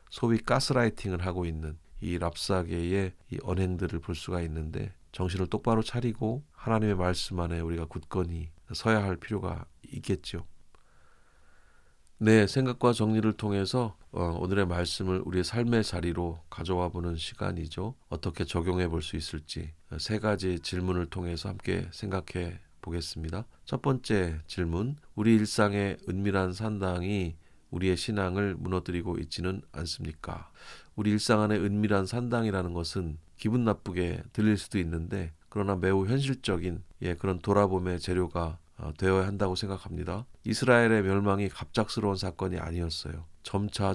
소위 가스라이팅을 하고 있는 이 랍사게의 이 언행들을 볼 수가 있는데 정신을 똑바로 차리고 하나님의 말씀 안에 우리가 굳건히 서야 할 필요가 있겠죠. 네, 생각과 정리를 통해서 오늘의 말씀을 우리의 삶의 자리로 가져와 보는 시간이죠. 어떻게 적용해 볼 수 있을지 세 가지 질문을 통해서 함께 생각해 보겠습니다. 첫 번째 질문, 우리 일상의 은밀한 산당이 우리의 신앙을 무너뜨리고 있지는 않습니까? 우리 일상 안에 은밀한 산당이라는 것은 기분 나쁘게 들릴 수도 있는데 그러나 매우 현실적인 그런 돌아봄의 재료가 되어야 한다고 생각합니다. 이스라엘의 멸망이 갑작스러운 사건이 아니었어요. 점차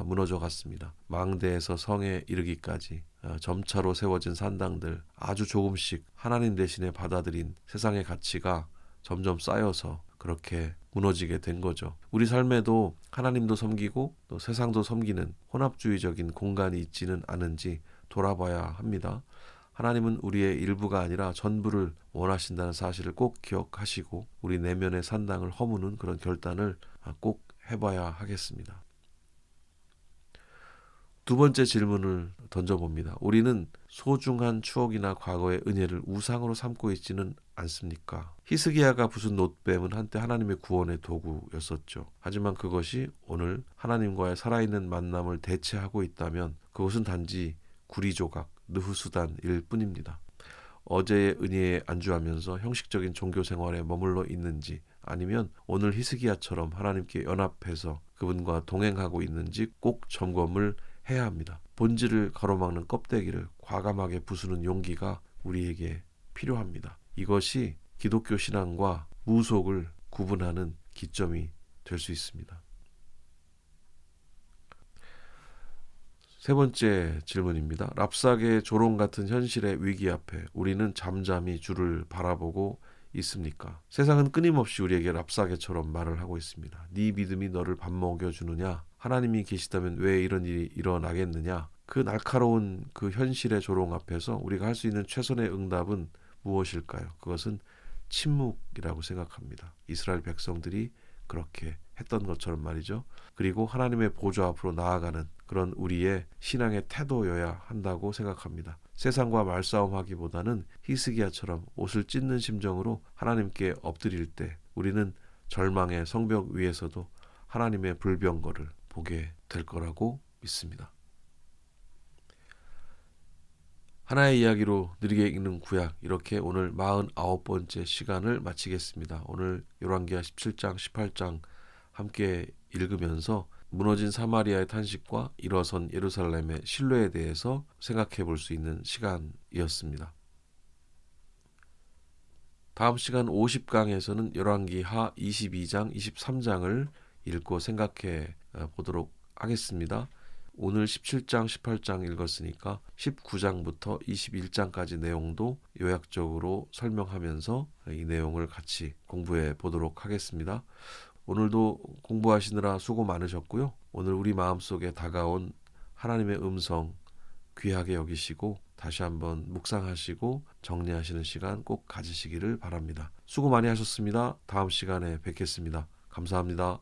무너져 갔습니다. 망대에서 성에 이르기까지 점차로 세워진 산당들, 아주 조금씩 하나님 대신에 받아들인 세상의 가치가 점점 쌓여서 그렇게 무너지게 된 거죠. 우리 삶에도 하나님도 섬기고 또 세상도 섬기는 혼합주의적인 공간이 있지는 않은지 돌아봐야 합니다. 하나님은 우리의 일부가 아니라 전부를 원하신다는 사실을 꼭 기억하시고 우리 내면의 산당을 허무는 그런 결단을 꼭 해봐야 하겠습니다. 두 번째 질문을 던져봅니다. 우리는 소중한 추억이나 과거의 은혜를 우상으로 삼고 있지는 않습니까? 히스기야가 부순 놋뱀은 한때 하나님의 구원의 도구였었죠. 하지만 그것이 오늘 하나님과의 살아있는 만남을 대체하고 있다면 그것은 단지 구리조각, 느후수단일 뿐입니다. 어제의 은혜에 안주하면서 형식적인 종교 생활에 머물러 있는지 아니면 오늘 히스기야처럼 하나님께 연합해서 그분과 동행하고 있는지 꼭 점검을 해야 합니다. 본질을 가로막는 껍데기를 과감하게 부수는 용기가 우리에게 필요합니다. 이것이 기독교 신앙과 무속을 구분하는 기점이 될 수 있습니다. 세 번째 질문입니다. 랍사게의 조롱 같은 현실의 위기 앞에 우리는 잠잠히 주를 바라보고 있습니까? 세상은 끊임없이 우리에게 랍사게처럼 말을 하고 있습니다. 네 믿음이 너를 밥 먹여주느냐? 하나님이 계시다면 왜 이런 일이 일어나겠느냐? 그 날카로운 그 현실의 조롱 앞에서 우리가 할 수 있는 최선의 응답은 무엇일까요? 그것은 침묵이라고 생각합니다. 이스라엘 백성들이 그렇게 했던 것처럼 말이죠. 그리고 하나님의 보좌 앞으로 나아가는 그런 우리의 신앙의 태도여야 한다고 생각합니다. 세상과 말싸움하기보다는 히스기야처럼 옷을 찢는 심정으로 하나님께 엎드릴 때 우리는 절망의 성벽 위에서도 하나님의 불병거를 보게 될 거라고 믿습니다. 하나의 이야기로 느리게 읽는 구약, 이렇게 오늘 49번째 시간을 마치겠습니다. 오늘 열왕기하 17장 18장 함께 읽으면서 무너진 사마리아의 탄식과 일어선 예루살렘의 신뢰에 대해서 생각해 볼 수 있는 시간이었습니다. 다음 시간 50강에서는 열왕기하 22장 23장을 읽고 생각해 보도록 하겠습니다. 오늘 17장 18장 읽었으니까 19장부터 21장까지 내용도 요약적으로 설명하면서 이 내용을 같이 공부해 보도록 하겠습니다. 오늘도 공부하시느라 수고 많으셨고요. 오늘 우리 마음속에 다가온 하나님의 음성 귀하게 여기시고 다시 한번 묵상하시고 정리하시는 시간 꼭 가지시기를 바랍니다. 수고 많이 하셨습니다. 다음 시간에 뵙겠습니다. 감사합니다.